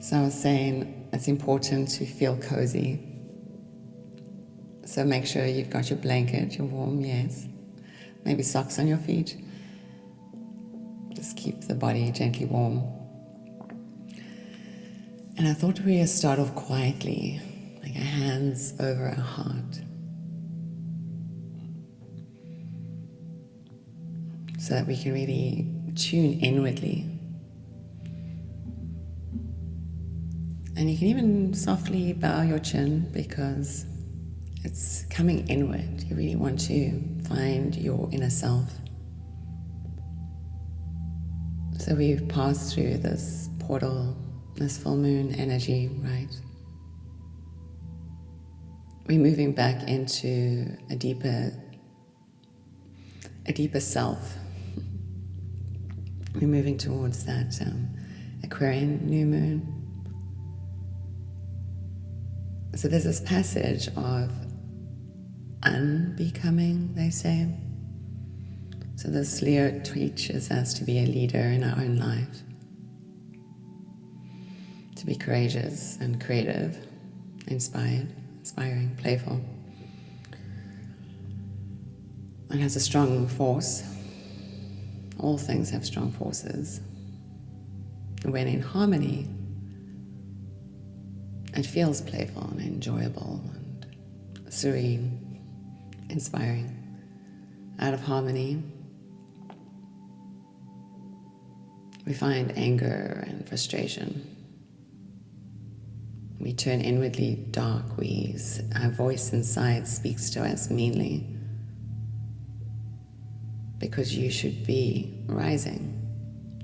So I was saying it's important to feel cozy. So make sure you've got your blanket, you're warm, yes. Maybe socks on your feet. Just keep the body gently warm. And I thought we'd start off quietly, like our hands over our heart. So that we can really tune inwardly. And you can even softly bow your chin because it's coming inward. You really want to find your inner self. So we've passed through this portal, this full moon energy, right? We're moving back into a deeper self. We're moving towards that Aquarian new moon. So there's this passage of unbecoming, they say. So this Leo teaches us to be a leader in our own life, to be courageous and creative, inspiring, playful. It has a strong force. All things have strong forces. When in harmony, it feels playful and enjoyable and serene, inspiring. Out of harmony, we find anger and frustration. We turn inwardly dark. Our voice inside speaks to us meanly. Because you should be rising.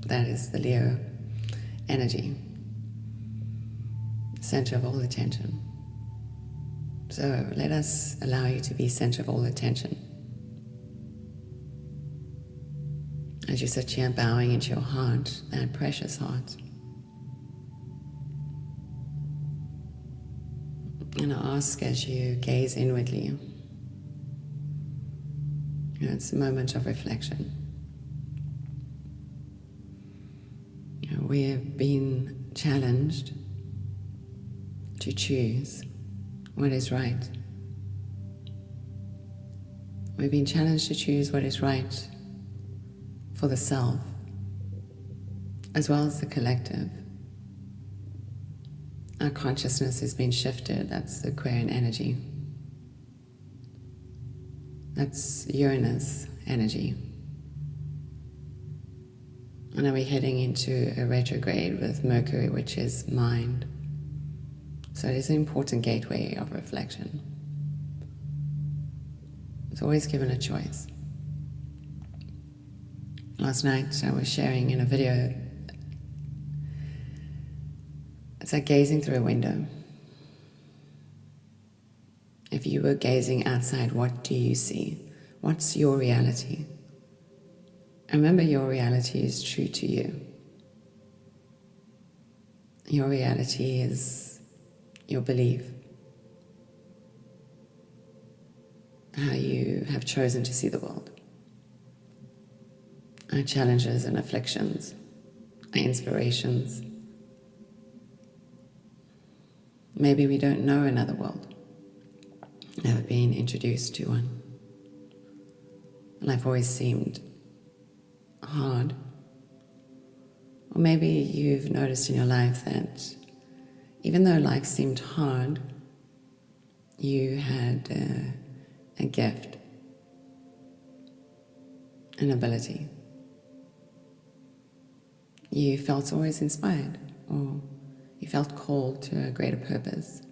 That is the Leo energy. Center of all attention. So let us allow you to be center of all attention. As you sit here bowing into your heart, that precious heart. And I ask as you gaze inwardly, it's a moment of reflection. We have been challenged to choose what is right. We've been challenged to choose what is right for the self, as well as the collective. Our consciousness has been shifted. That's the Aquarian energy. That's Uranus energy. And now we're heading into a retrograde with Mercury, which is mind. So it is an important gateway of reflection. It's always given a choice. Last night I was sharing in a video, it's like gazing through a window. If you were gazing outside, what do you see? What's your reality? And remember, your reality is true to you. Your reality is your belief. How you have chosen to see the world. Our challenges and afflictions, our inspirations. Maybe we don't know another world. Never been introduced to one. Life always seemed hard. Or maybe you've noticed in your life that even though life seemed hard, you had a gift, an ability. You felt always inspired, or you felt called to a greater purpose.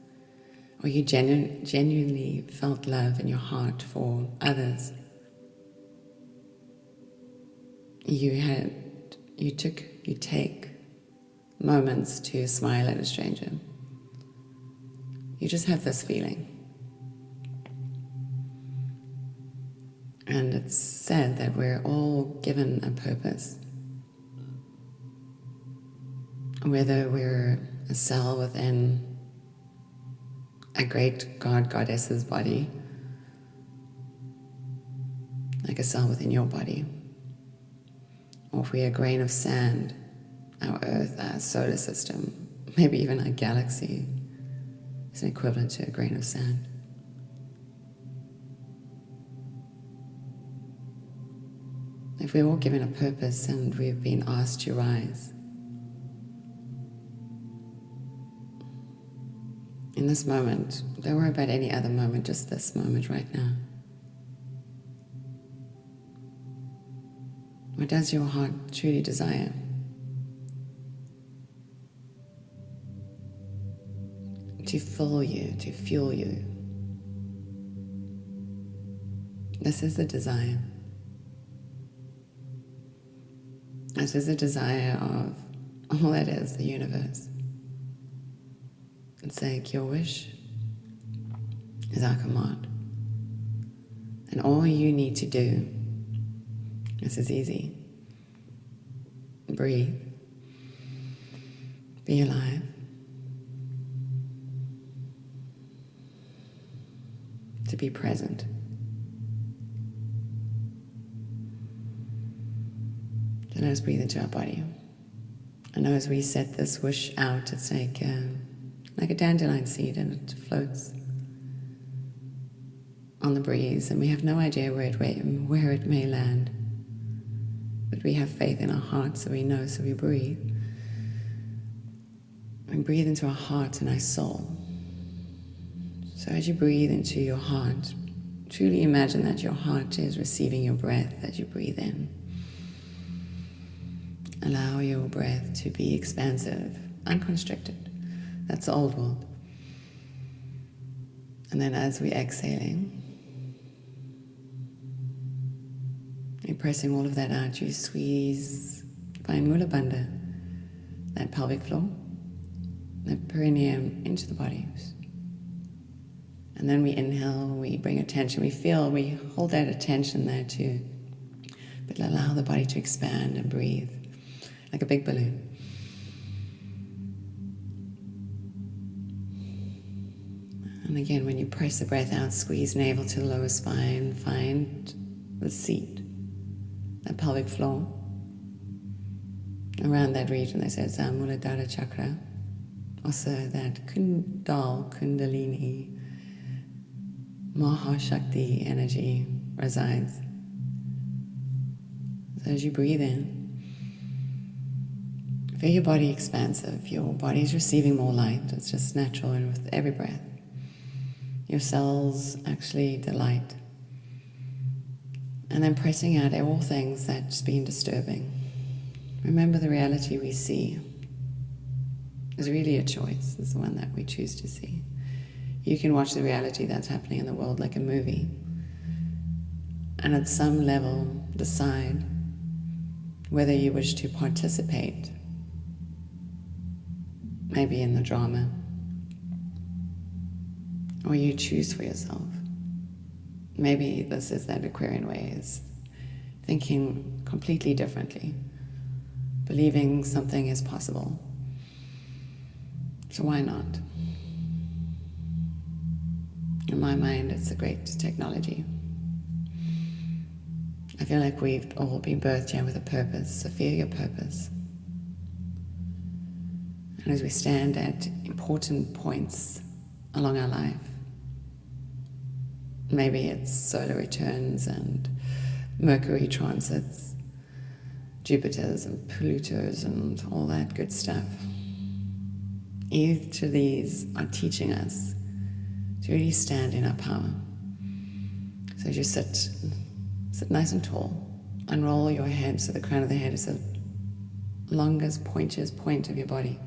Or you genuinely felt love in your heart for others. You take moments to smile at a stranger. You just have this feeling. And it's said that we're all given a purpose. Whether we're a cell within a great goddess's body, like a cell within your body, or if we're a grain of sand, our earth, our solar system, maybe even our galaxy is an equivalent to a grain of sand. If we're all given a purpose and we've been asked to rise, in this moment, don't worry about any other moment, just this moment right now. What does your heart truly desire? To fill you, to fuel you. This is the desire. This is the desire of all that is the universe. It's like your wish is our command. And all you need to do, this is easy, breathe, be alive, to be present. So let us breathe into our body. I know as we set this wish out, it's like a dandelion seed, and it floats on the breeze, and we have no idea where it may land. But we have faith in our heart, so we know, so we breathe. We breathe into our heart and our soul. So as you breathe into your heart, truly imagine that your heart is receiving your breath as you breathe in. Allow your breath to be expansive, unconstricted. That's the old world. And then as we're exhaling, you're pressing all of that out. You squeeze, find Mula Bandha, that pelvic floor, that perineum into the body. And then we inhale, we bring attention, we hold that attention there too. But allow the body to expand and breathe like a big balloon. And again, when you press the breath out, squeeze navel to the lower spine, find the seat, that pelvic floor. Around that region, they say it's our Muladhara chakra. Also that Kundalini Shakti energy resides. So as you breathe in, feel your body expansive. Your body is receiving more light. It's just natural, and with every breath, your cells actually delight. And then pressing out all things that's been disturbing. Remember, the reality we see is really a choice. It's the one that we choose to see. You can watch the reality that's happening in the world like a movie, and at some level decide whether you wish to participate, maybe in the drama, or you choose for yourself. Maybe this is that Aquarian way, is thinking completely differently, believing something is possible. So why not? In my mind, it's a great technology. I feel like we've all been birthed here with a purpose, so feel your purpose. And as we stand at important points along our life, maybe it's solar returns and Mercury transits, Jupiters and Plutos and all that good stuff. Each of these are teaching us to really stand in our power. So as you sit nice and tall, unroll your head so the crown of the head is the longest, pointiest point of your body.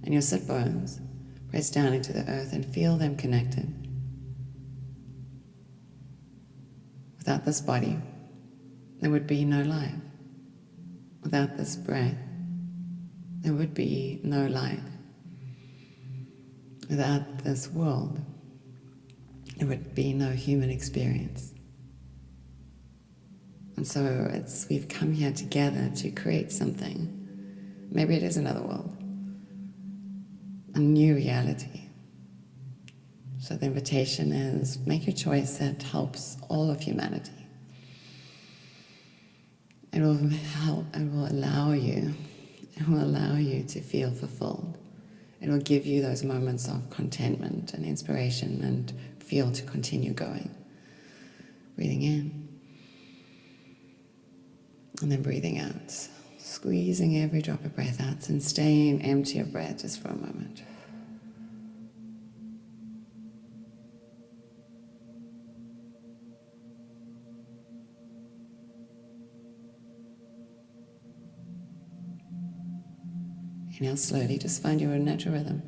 And your sit bones press down into the earth and feel them connected. Without this body, there would be no life. Without this breath, there would be no life. Without this world, there would be no human experience. And so we've come here together to create something. Maybe it is another world, a new reality. So the invitation is, make your choice that helps all of humanity. It will allow you to feel fulfilled. It will give you those moments of contentment and inspiration and feel to continue going. Breathing in. And then breathing out. Squeezing every drop of breath out and staying empty of breath just for a moment. Inhale slowly, just find your own natural rhythm.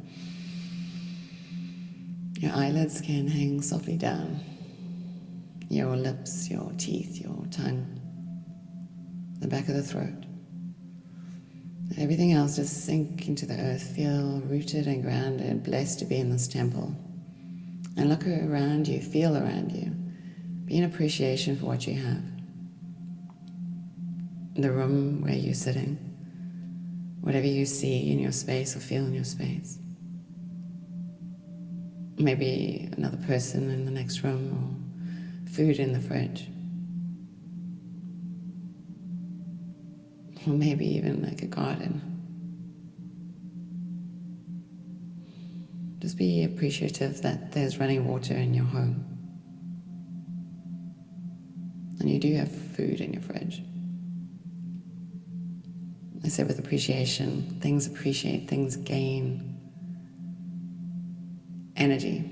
Your eyelids can hang softly down. Your lips, your teeth, your tongue, the back of the throat. And everything else just sink into the earth. Feel rooted and grounded, blessed to be in this temple. And look around you, feel around you. Be in appreciation for what you have. The room where you're sitting. Whatever you see in your space or feel in your space. Maybe another person in the next room or food in the fridge. Or maybe even like a garden. Just be appreciative that there's running water in your home. And you do have food in your fridge. I said with appreciation, things appreciate, things gain energy.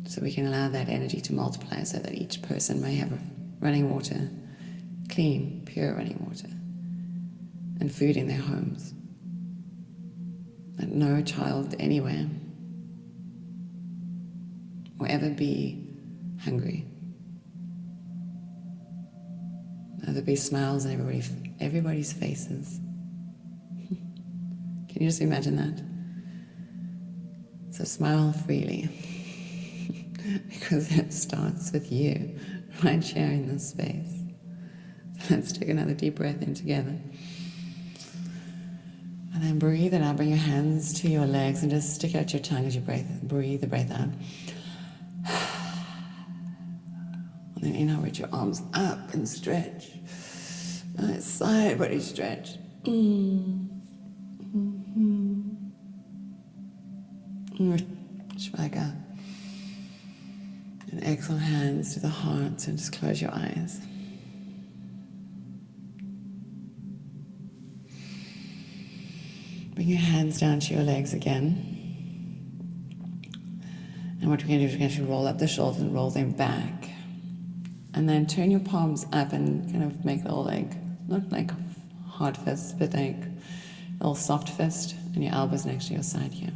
So we can allow that energy to multiply so that each person may have running water, clean, pure running water, and food in their homes. That no child anywhere will ever be hungry. There'll be smiles on everybody's faces. Can you just imagine that? So smile freely. Because it starts with you, right here in this space. So let's take another deep breath in together. And then breathe it out. Bring your hands to your legs and just stick out your tongue as you breathe the breath out. And then inhale with your arms up and stretch. Nice side body stretch. Shvaga. And exhale, hands to the heart and just close your eyes. Bring your hands down to your legs again. And what we're going to do is we're going to roll up the shoulders and roll them back. And then turn your palms up and kind of make a little not like hard fist, but like a little soft fist, and your elbows next to your side here.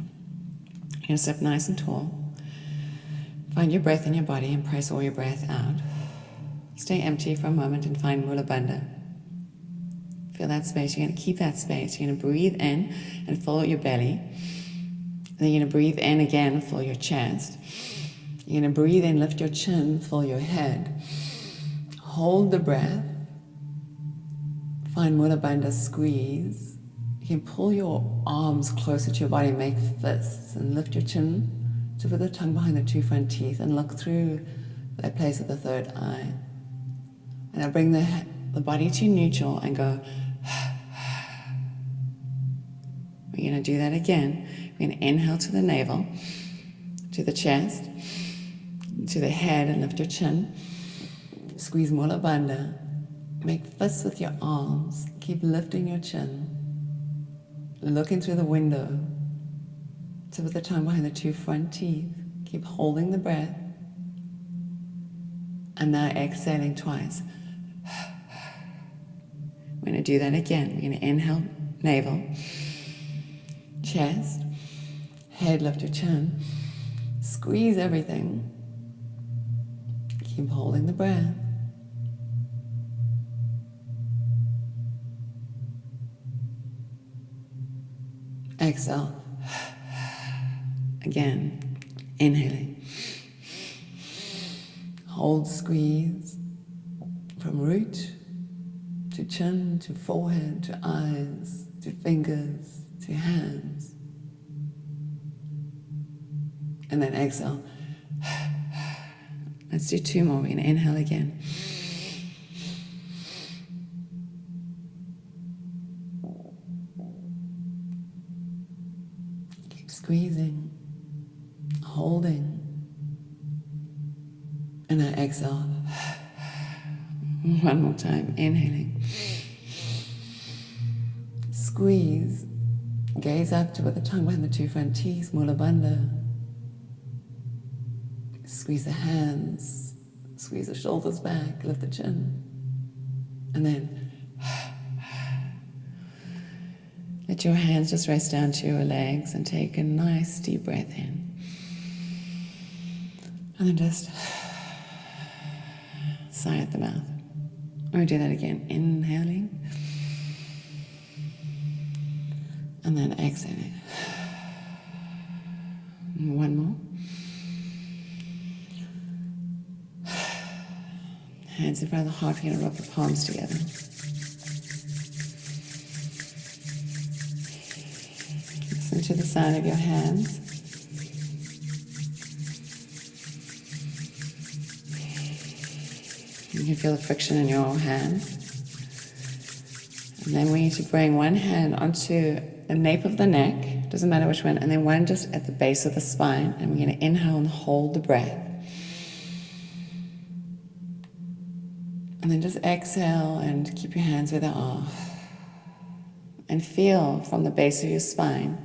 You're going to sit up nice and tall. Find your breath in your body and press all your breath out. Stay empty for a moment and find Mula Bandha. Feel that space. You're going to keep that space. You're going to breathe in and fill your belly. And then you're going to breathe in again and fill your chest. You're going to breathe in, lift your chin, fill your head. Hold the breath. Find Mula Bandha, squeeze. You can pull your arms closer to your body, make fists, and lift your chin, tip of the tongue behind the two front teeth, and look through that place of the third eye. And now bring the body to neutral and go. We're going to do that again. We're going to inhale to the navel, to the chest, to the head, and lift your chin. Squeeze Mula Bandha. Make fists with your arms. Keep lifting your chin. Looking through the window. Tip of the tongue behind the two front teeth. Keep holding the breath. And now exhaling twice. We're going to do that again. We're going to inhale, navel, chest, head, lift your chin. Squeeze everything. Keep holding the breath. Exhale. Again, inhaling. Hold, squeeze from root to chin, to forehead, to eyes, to fingers, to hands. And then exhale. Let's do two more. We're going to inhale again. Squeezing, holding, and now exhale. One more time, inhaling. Squeeze, gaze up to with the tongue behind the two front teeth, Mula Bandha. Squeeze the hands, squeeze the shoulders back, lift the chin. And then let your hands just rest down to your legs and take a nice deep breath in. And then just sigh at the mouth. Or do that again, inhaling. And then exhaling. One more. Hands in front of the heart, we're going to rub the palms together. Listen to the sound of your hands. You can feel the friction in your hands. And then we need to bring one hand onto the nape of the neck, doesn't matter which one, and then one just at the base of the spine. And we're going to inhale and hold the breath. And then just exhale and keep your hands where they are. And feel from the base of your spine,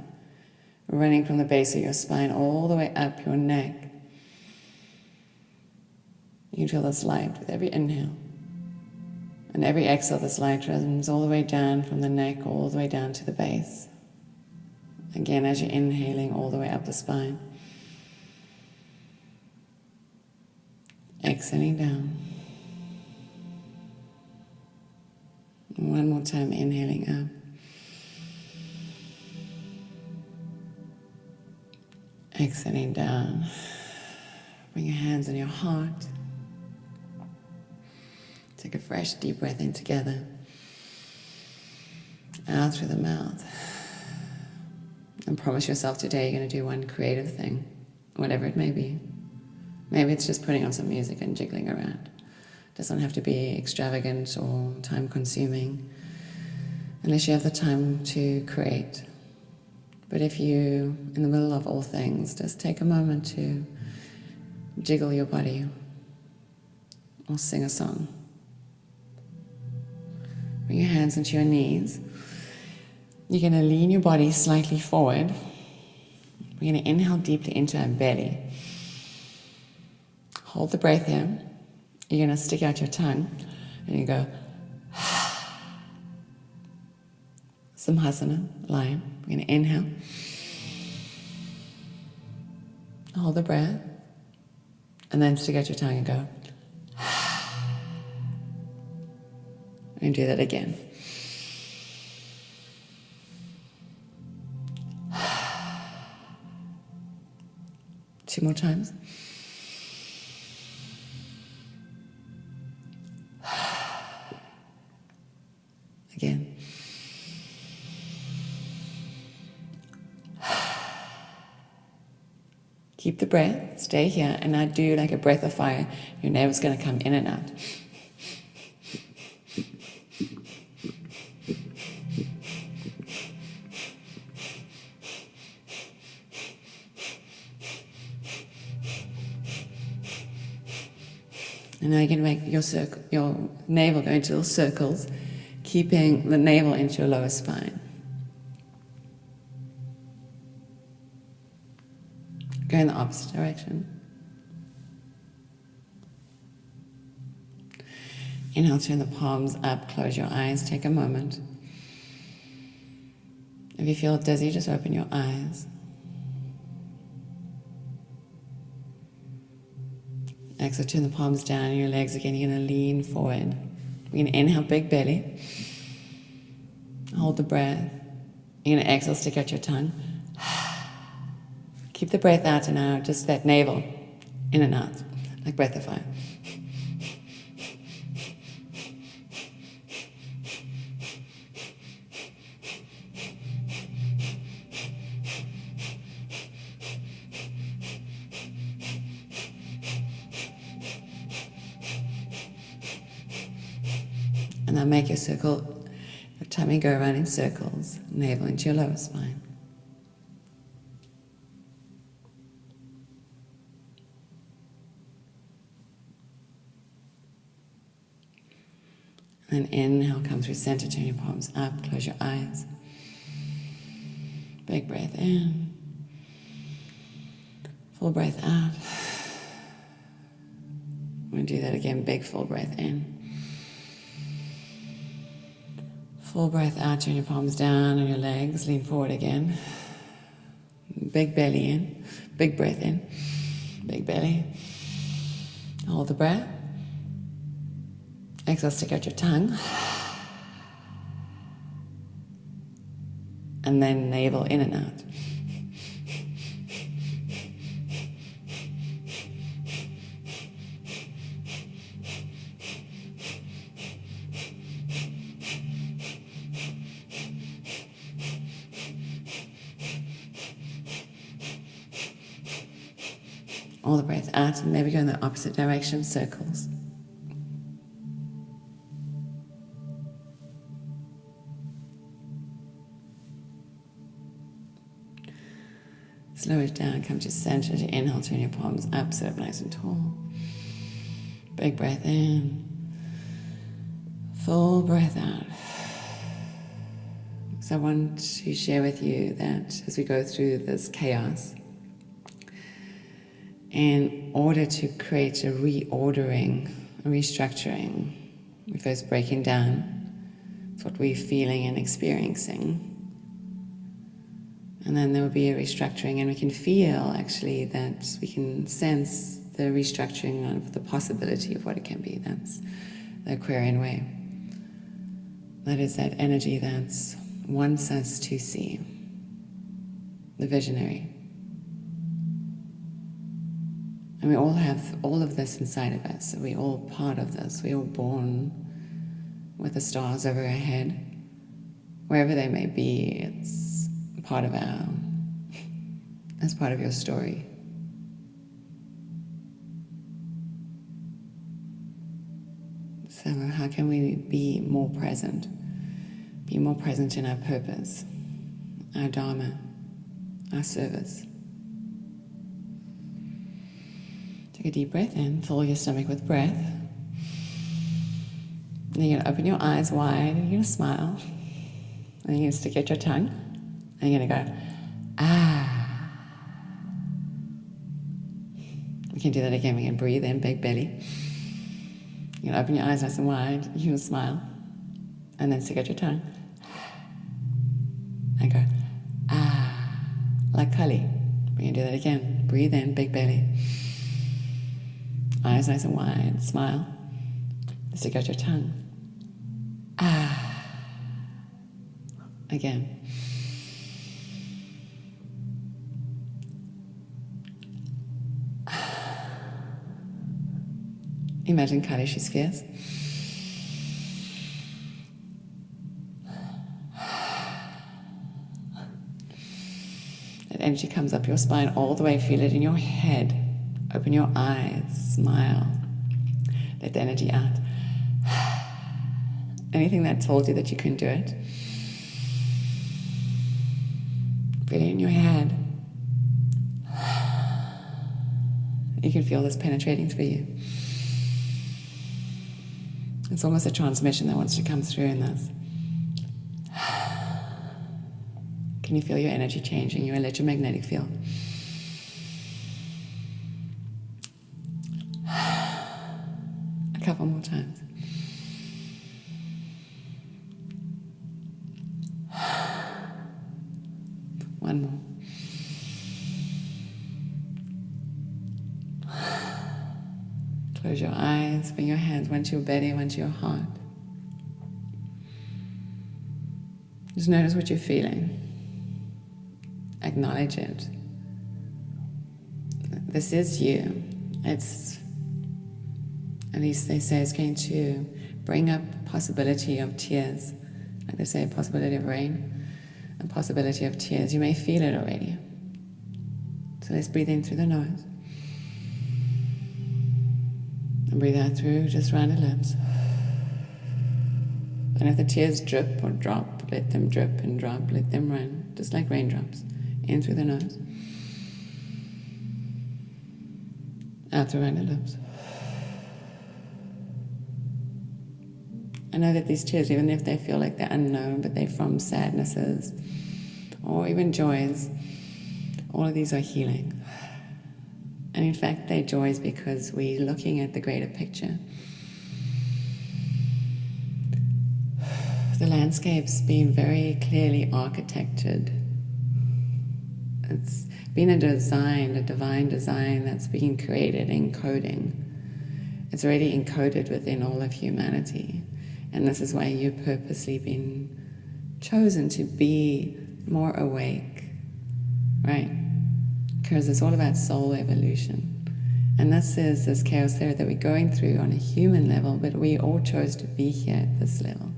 running from the base of your spine all the way up your neck. You can feel this light with every inhale. And every exhale, this light runs all the way down from the neck, all the way down to the base. Again, as you're inhaling, all the way up the spine. Exhaling down. One more time, inhaling up. Exhaling down. Bring your hands on your heart. Take a fresh deep breath in together. Out through the mouth. And promise yourself today you're going to do one creative thing, whatever it may be. Maybe it's just putting on some music and jiggling around. It doesn't have to be extravagant or time-consuming, unless you have the time to create. But if you, in the middle of all things, just take a moment to jiggle your body or sing a song. Bring your hands into your knees. You're going to lean your body slightly forward. We're going to inhale deeply into our belly. Hold the breath here. You're going to stick out your tongue and you go Simhasana, lion. We're going to inhale. Hold the breath. And then stick out your tongue and go. And do that again. Two more times. Again. Keep the breath, stay here, and now do like a breath of fire. Your navel's going to come in and out. And now you're going to make your navel go into little circles, keeping the navel into your lower spine. Go in the opposite direction. Inhale, turn the palms up, close your eyes, take a moment. If you feel dizzy, just open your eyes. Exhale, turn the palms down, your legs again, you're going to lean forward. We're going to inhale, big belly. Hold the breath. You're going to exhale, stick out your tongue. Keep the breath out and now just that navel in and out, like breath of fire. And now make your circle, your tummy go around in circles, navel into your lower spine. And inhale, come through center, turn your palms up, close your eyes. Big breath in. Full breath out. We're going to do that again, big full breath in. Full breath out, turn your palms down on your legs, lean forward again. Big belly in, big breath in, big belly. Hold the breath. Exhale, stick out your tongue. And then navel in and out. All the breath out, and maybe go in the opposite direction, circles. Slow it down, come to center, to inhale, turn your palms up, sit up nice and tall. Big breath in. Full breath out. So I want to share with you that as we go through this chaos, in order to create a reordering, a restructuring, we're first breaking down what we're feeling and experiencing. And then there will be a restructuring, and we can feel actually that we can sense the restructuring of the possibility of what it can be. That's the Aquarian way. That is that energy that wants us to see, the visionary. And we all have all of this inside of us. We're all part of this. We're all born with the stars over our head. Wherever they may be, it's part of as part of your story. So how can we be more present? Be more present in our purpose, our dharma, our service. Take a deep breath in, fill your stomach with breath. And then you're going to open your eyes wide, and you're going to smile. And you're going to stick out your tongue, and you're going to go, ah. We can do that again. We can breathe in, big belly. You're going to open your eyes nice and wide, you're going to smile, and then stick out your tongue. And go, ah, like Kali. We're going to do that again. Breathe in, big belly. Eyes nice and wide, smile. Stick out your tongue. Ah. Again. Imagine Kali, she's fierce. That energy comes up your spine all the way, feel it in your head. Open your eyes, smile. Let the energy out. Anything that told you that you couldn't do it, feel it in your head. You can feel this penetrating through you. It's almost a transmission that wants to come through in this. Can you feel your energy changing, your electromagnetic field? A couple more times. One more. Close your eyes, bring your hands one to your belly, one to your heart. Just notice what you're feeling. Acknowledge it. This is you. It's, at least they say, it's going to bring up possibility of tears. Like they say, possibility of rain, a possibility of tears. You may feel it already. So let's breathe in through the nose. And breathe out through just round the lips. And if the tears drip or drop, let them drip and drop, let them run, just like raindrops. In through the nose. Out through round the lips. I know that these tears, even if they feel like they're unknown, but they're from sadnesses or even joys, all of these are healing. And in fact, they're joys because we're looking at the greater picture. The landscape's been very clearly architected. It's been a divine design that's been created, encoding. It's already encoded within all of humanity. And this is why you've purposely been chosen to be more awake, right? Because it's all about soul evolution. And this is this chaos theory that we're going through on a human level, but we all chose to be here at this level.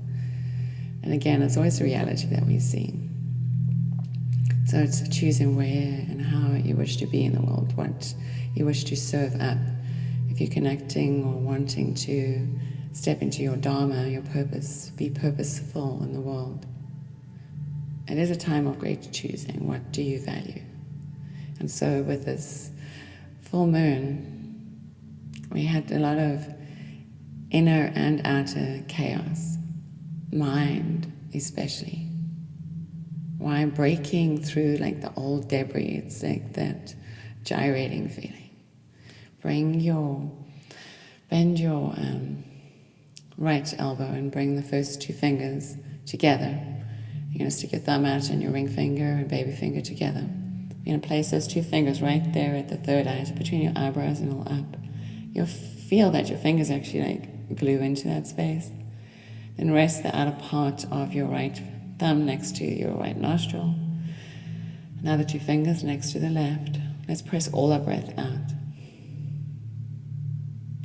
And again, it's always the reality that we see. So it's choosing where and how you wish to be in the world, what you wish to serve up. If you're connecting or wanting to step into your dharma, your purpose, be purposeful in the world. It is a time of great choosing. What do you value? And so with this full moon, we had a lot of inner and outer chaos, mind especially. Why breaking through like the old debris, it's like that gyrating feeling. Bend your right elbow and bring the first two fingers together. You're going to stick your thumb out and your ring finger and baby finger together. You're going to place those two fingers right there at the third eye, between your eyebrows and all up. You'll feel that your fingers actually like glue into that space. Then rest the outer part of your right thumb next to your right nostril. Now the two fingers next to the left. Let's press all our breath out.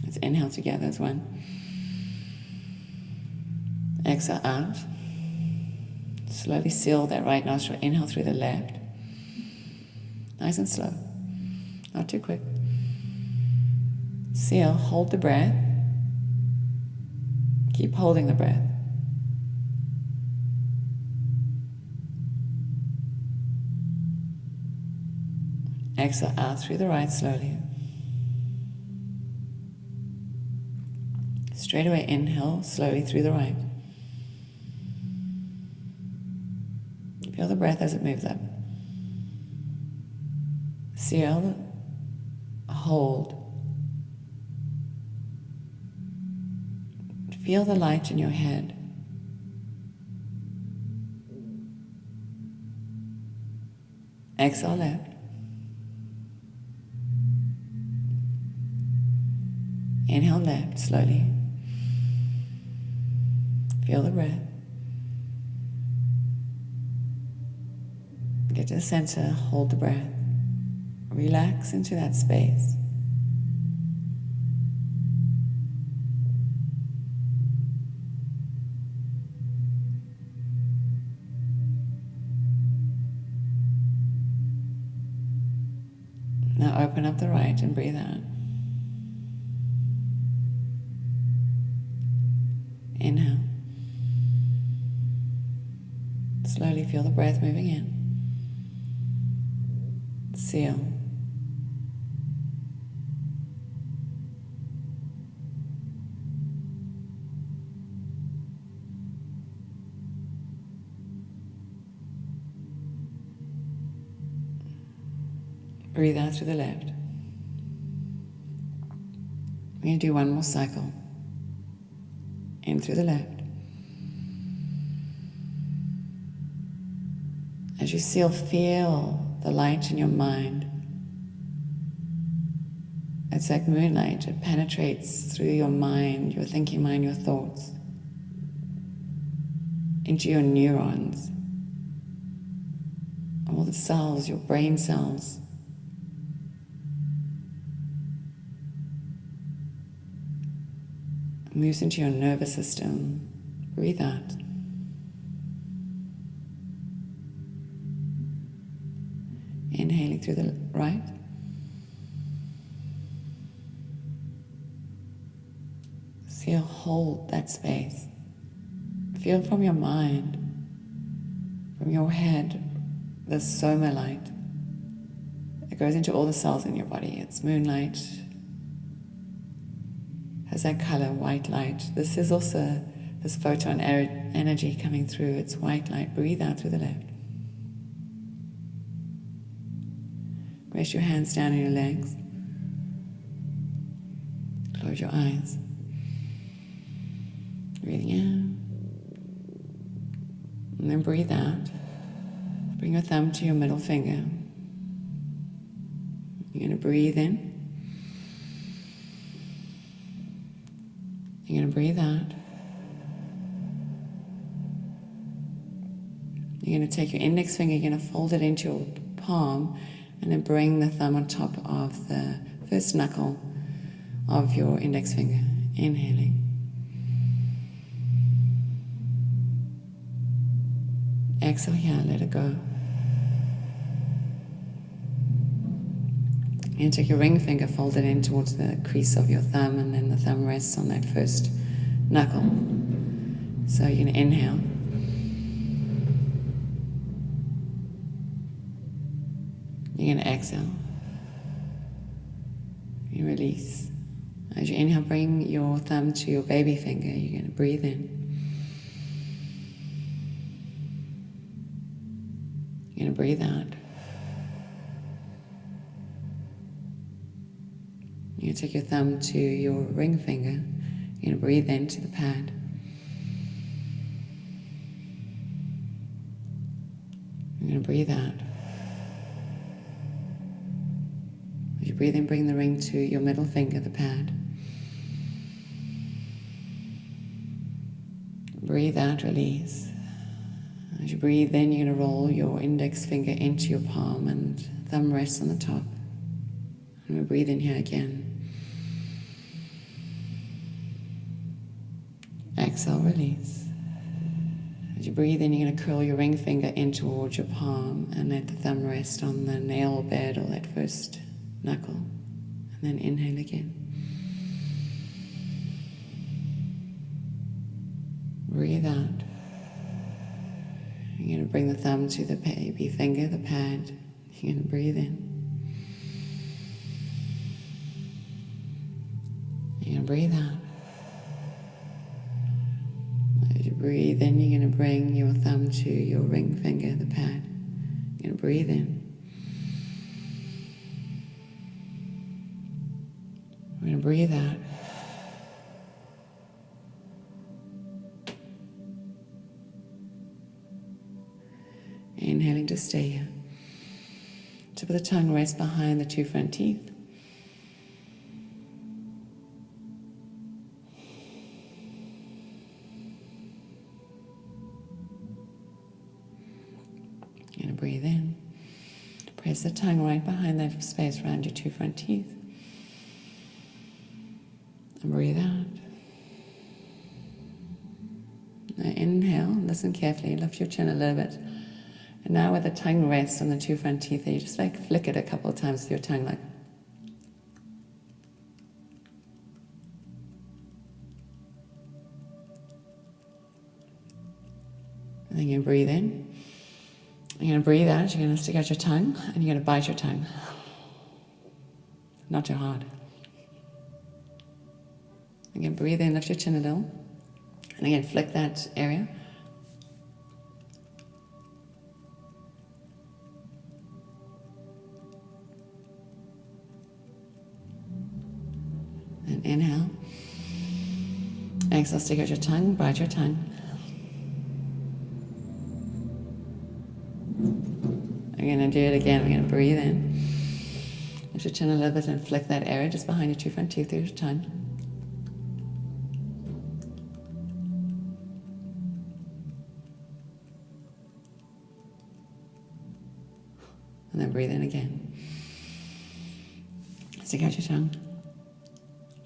Let's inhale together as one. Exhale out. Slowly seal that right nostril. Inhale through the left. Nice and slow. Not too quick. Seal. Hold the breath. Keep holding the breath. Exhale out through the right slowly. Straight away inhale slowly through the right. Feel the breath as it moves up. Seal, hold. Feel the light in your head. Exhale left. Inhale left slowly. Feel the breath. Get to the center, hold the breath. Relax into that space. Now open up the right and breathe out. Inhale. Slowly feel the breath moving in. Seal. Breathe out through the left. We're going to do one more cycle. In through the left. As you seal, feel the light in your mind. It's like moonlight. It penetrates through your mind, your thinking mind, your thoughts, into your neurons, all the cells, your brain cells. It moves into your nervous system. Breathe out. Inhaling through the right. Seal, hold that space. Feel from your mind, from your head, the soma light. It goes into all the cells in your body. It's moonlight. Has that color, white light. This is also this photon energy coming through. It's white light. Breathe out through the left. Rest your hands down on your legs. Close your eyes. Breathing in. And then breathe out. Bring your thumb to your middle finger. You're going to breathe in. You're going to breathe out. You're going to take your index finger, you're going to fold it into your palm, and then bring the thumb on top of the first knuckle of your index finger. Inhaling. Exhale here, let it go. And take your ring finger, fold it in towards the crease of your thumb, and then the thumb rests on that first knuckle. So you're going to inhale. You're going to exhale. You release. As you inhale, bring your thumb to your baby finger. You're going to breathe in. You're going to breathe out. You're going to take your thumb to your ring finger. You're going to breathe into the pad. You're going to breathe out. As you breathe in, bring the ring to your middle finger, the pad. Breathe out, release. As you breathe in, you're going to roll your index finger into your palm and thumb rests on the top. And we breathe in here again. Exhale, release. As you breathe in, you're going to curl your ring finger in towards your palm and let the thumb rest on the nail bed or that first knuckle. And then inhale again. Breathe out. You're going to bring the thumb to the baby finger, the pad. You're going to breathe in. You're going to breathe out. As you breathe in, you're going to bring your thumb to your ring finger, the pad. You're going to breathe in. We're going to breathe out. Inhaling to stay here. Tip of the tongue rests behind the two front teeth. You're going to breathe in. Press the tongue right behind that space around your two front teeth. And breathe out. Now inhale, listen carefully, lift your chin a little bit. And now with the tongue rests on the two front teeth, you just like flick it a couple of times with your tongue like. And then you breathe in. You're going to breathe out, you're going to stick out your tongue, and you're going to bite your tongue. Not too hard. Again, breathe in, lift your chin a little. And again, flick that area. And inhale. Exhale, stick out your tongue, bite your tongue. We're going to do it again. We're going to breathe in. Lift your chin a little bit and flick that area just behind your two front teeth through your tongue. And then breathe in again. Stick out your tongue.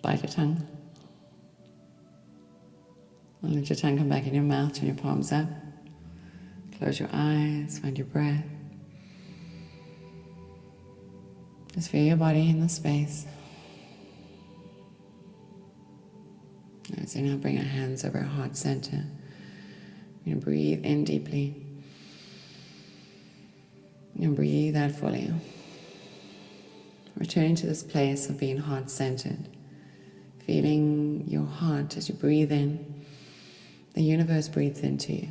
Bite your tongue. And let your tongue come back in your mouth, turn your palms up. Close your eyes, find your breath. Just feel your body in the space. Alright, so now bring our hands over our heart center. We're going to breathe in deeply. And breathe out fully. Returning to this place of being heart-centered. Feeling your heart as you breathe in. The universe breathes into you,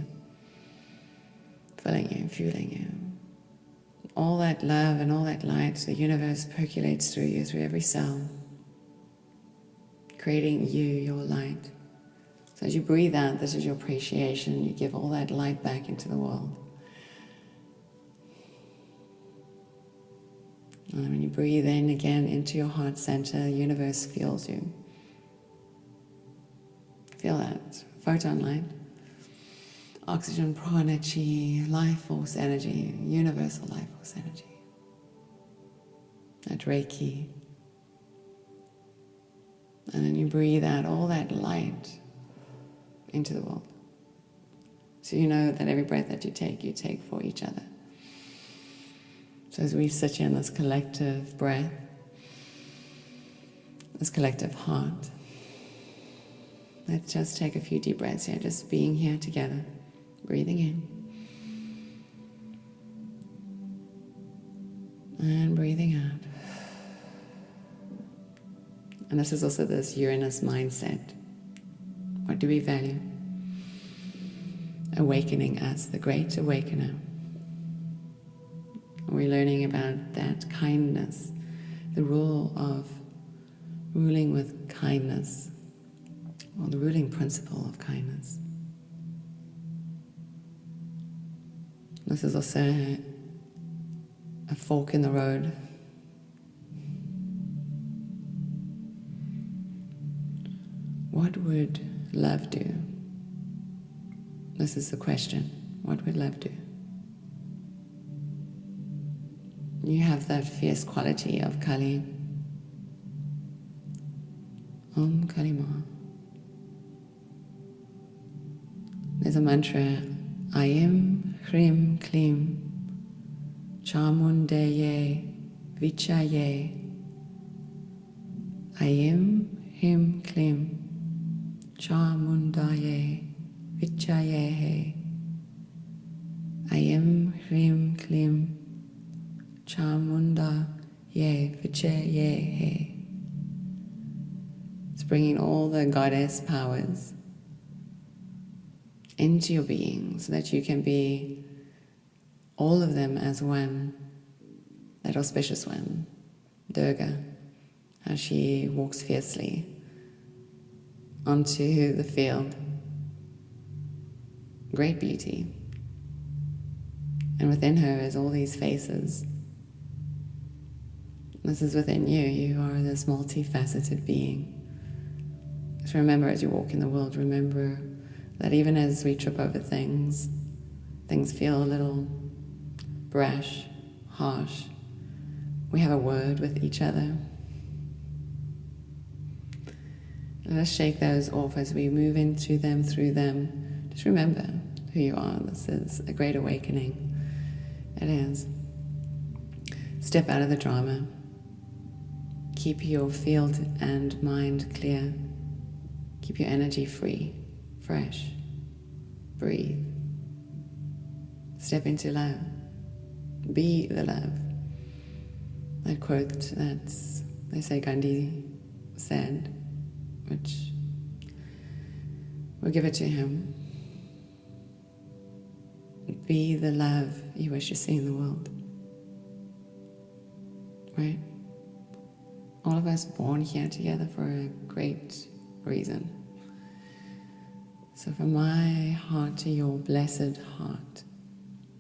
filling you, fueling you. All that love and all that light, the universe percolates through you, through every cell, creating you, your light. So as you breathe out, this is your appreciation. You give all that light back into the world. And when you breathe in again into your heart center, the universe feels you. Feel that photon light, oxygen, prana chi, life force energy, universal life force energy. That Reiki. And then you breathe out all that light into the world. So you know that every breath that you take for each other. So as we sit here in this collective breath, this collective heart, let's just take a few deep breaths here, just being here together, breathing in and breathing out. And this is also this Uranus mindset. What do we value? Awakening us, the great awakener. We're learning about that kindness, the rule of ruling with kindness, or the ruling principle of kindness. This is also a fork in the road. What would love do? This is the question. What would love do? You have that fierce quality of Kali. Om Kali Ma. There's a mantra. Ayim Hrim Klim Chamundeye Vichaye. Ayim Hrim Klim Chamundaye Vichaye. Ayim Hrim Klim Chamunda Ye Vichaye. It's bringing all the goddess powers into your being so that you can be all of them as one. That auspicious one, Durga, how she walks fiercely onto the field. Great beauty. And within her is all these faces. This is within you. You are this multifaceted being. So remember, as you walk in the world, remember that even as we trip over things, things feel a little brash, harsh. We have a word with each other. Let us shake those off as we move into them, through them. Just remember who you are. This is a great awakening. It is. Step out of the drama. Keep your field and mind clear. Keep your energy free, fresh. Breathe. Step into love. Be the love. That quote that they say Gandhi said, which we'll give it to him. Be the love you wish to see in the world. Right? All of us born here together for a great reason. So from my heart to your blessed heart,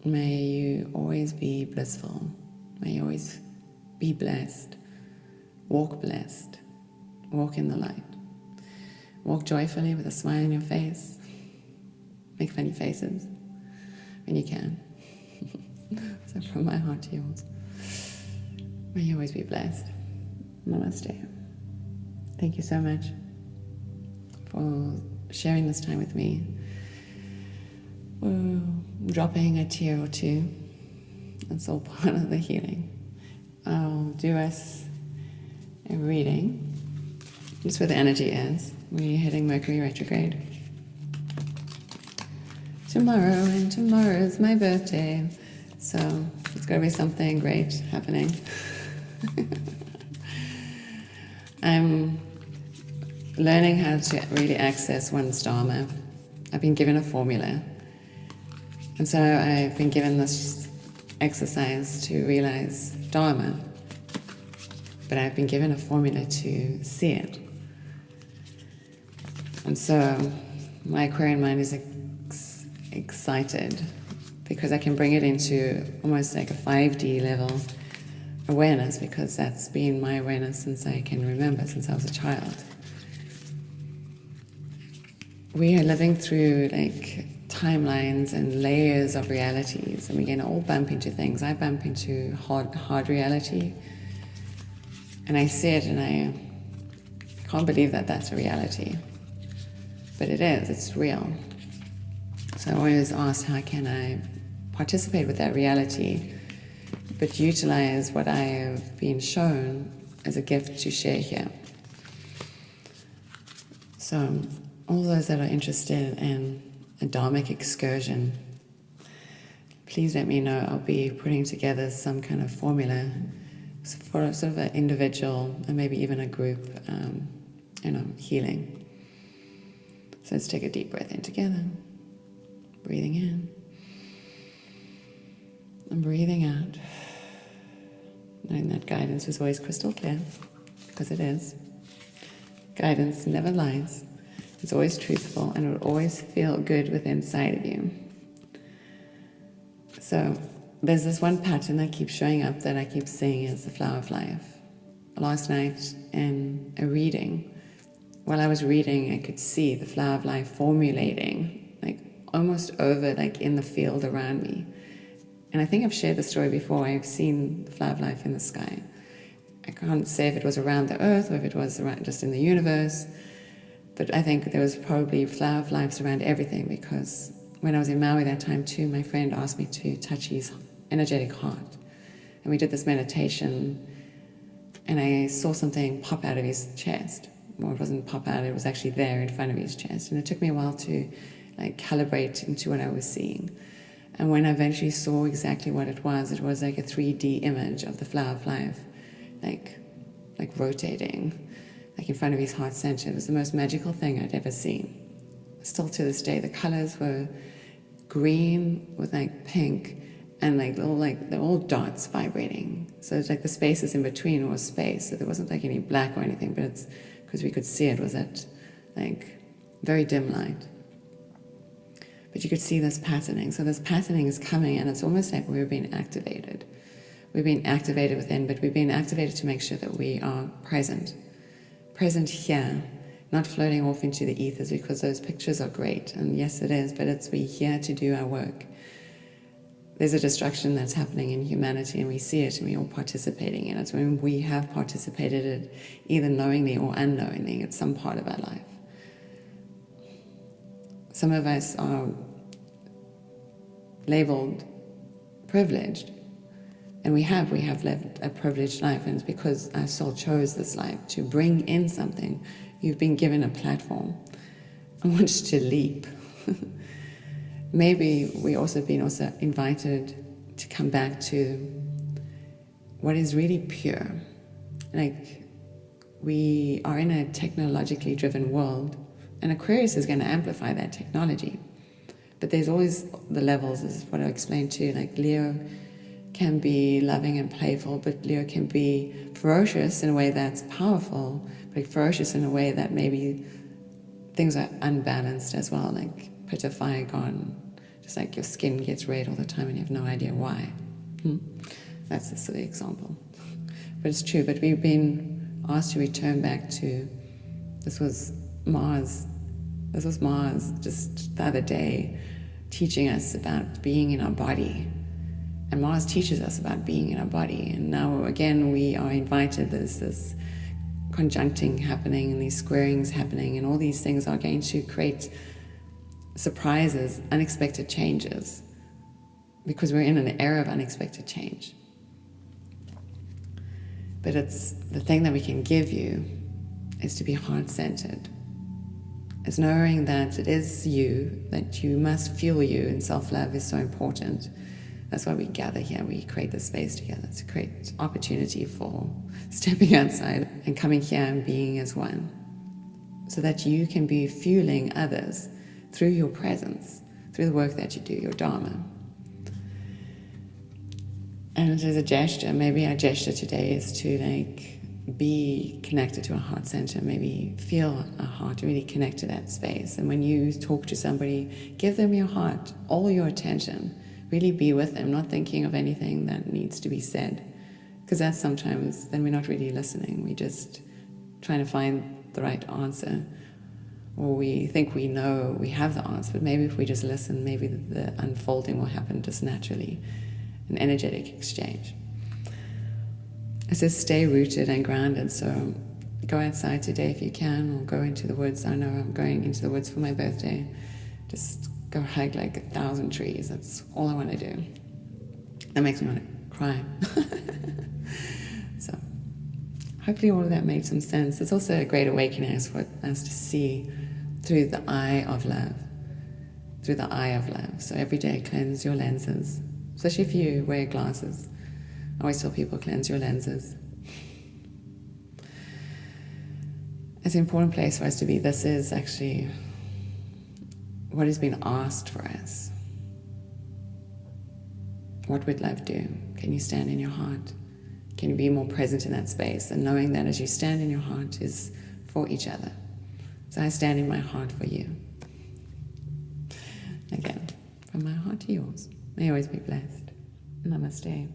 may you always be blissful. May you always be blessed. Walk blessed. Walk in the light. Walk joyfully with a smile on your face. Make funny faces when you can. So from my heart to yours, may you always be blessed. Namaste. Thank you so much for sharing this time with me, for dropping a tear or two. It's all part of the healing. I'll do us a reading, just where the energy is. We're heading Mercury retrograde tomorrow, and tomorrow is my birthday, so it's going to be something great happening. I'm learning how to really access one's Dharma. I've been given a formula. And so I've been given this exercise to realize Dharma, but I've been given a formula to see it. And so my Aquarian mind is excited because I can bring it into almost like a 5D level awareness, because that's been my awareness since I can remember, since I was a child. We are living through like timelines and layers of realities, and we're going to all bump into things. I bump into hard reality, and I see it and I can't believe that that's a reality. But it is, it's real. So I always ask, how can I participate with that reality, but utilize what I have been shown as a gift to share here? So all those that are interested in a dharmic excursion, please let me know. I'll be putting together some kind of formula for sort of an individual and maybe even a group, healing. So let's take a deep breath in together. Breathing in. And breathing out. Knowing that guidance is always crystal clear, because it is. Guidance never lies. It's always truthful, and it will always feel good within inside of you. So there's this one pattern that keeps showing up that I keep seeing as the flower of life. Last night in a reading, while I was reading, I could see the flower of life formulating, like almost over, like in the field around me. And I think I've shared the story before. I've seen the flower of life in the sky. I can't say if it was around the earth or if it was around just in the universe, but I think there was probably flower of lives around everything, because when I was in Maui that time too, my friend asked me to touch his energetic heart. And we did this meditation, and I saw something pop out of his chest. Well, it wasn't pop out, it was actually there in front of his chest. And it took me a while to like calibrate into what I was seeing. And when I eventually saw exactly what it was like a 3D image of the flower of life, like rotating, like in front of his heart center. It was the most magical thing I'd ever seen. Still to this day, the colors were green with like pink and like little dots vibrating. So it's like the spaces in between was space. So there wasn't like any black or anything, but it's because we could see it was at like very dim light. But you could see this patterning. So this patterning is coming, and it's almost like we were being activated. We've been activated within, but we've been activated to make sure that we are present here, not floating off into the ethers, because those pictures are great, and yes it is, but it's we here to do our work. There's a destruction that's happening in humanity, and we see it, and we're all participating in it. When we have participated in it, either knowingly or unknowingly, it's some part of our life. Some of us are labeled privileged, and we have lived a privileged life, and it's because our soul chose this life to bring in something. You've been given a platform on which to leap. Maybe we also been invited to come back to what is really pure. Like, we are in a technologically driven world, and Aquarius is going to amplify that technology. But there's always the levels, this is what I explained too. Like, Leo can be loving and playful, but Leo can be ferocious in a way that's powerful, but ferocious in a way that maybe things are unbalanced as well, like put a fire gone, just like your skin gets red all the time and you have no idea why. That's a silly example. But it's true, but we've been asked to return back to, this was Mars just the other day teaching us about being in our body. And Mars teaches us about being in our body. And now again we are invited, there's this conjuncting happening and these squarings happening, and all these things are going to create surprises, unexpected changes, because we're in an era of unexpected change. But it's the thing that we can give you is to be heart-centered. It's knowing that it is you, that you must fuel you, and self-love is so important. That's why we gather here, we create this space together to create opportunity for stepping outside and coming here and being as one, so that you can be fueling others through your presence, through the work that you do, your Dharma. And it is a gesture. Maybe our gesture today is to be connected to a heart center, maybe feel a heart, really connect to that space. And when you talk to somebody, give them your heart, all your attention. Really be with them, not thinking of anything that needs to be said. Because that's sometimes, then we're not really listening. We're just trying to find the right answer. Or we think we know, we have the answer, but maybe if we just listen, maybe the unfolding will happen just naturally. An energetic exchange. It says stay rooted and grounded, so go outside today if you can, or go into the woods. I know I'm going into the woods for my birthday. Just go hike 1,000 trees. That's all I want to do. That makes me want to cry. So hopefully all of that made some sense. It's also a great awakening for us to see through the eye of love. Through the eye of love. So every day cleanse your lenses. Especially if you wear glasses. I always tell people, cleanse your lenses. It's an important place for us to be. This is actually what has been asked for us. What would love do? Can you stand in your heart? Can you be more present in that space? And knowing that as you stand in your heart is for each other. So I stand in my heart for you. Again, from my heart to yours. May you always be blessed. Namaste.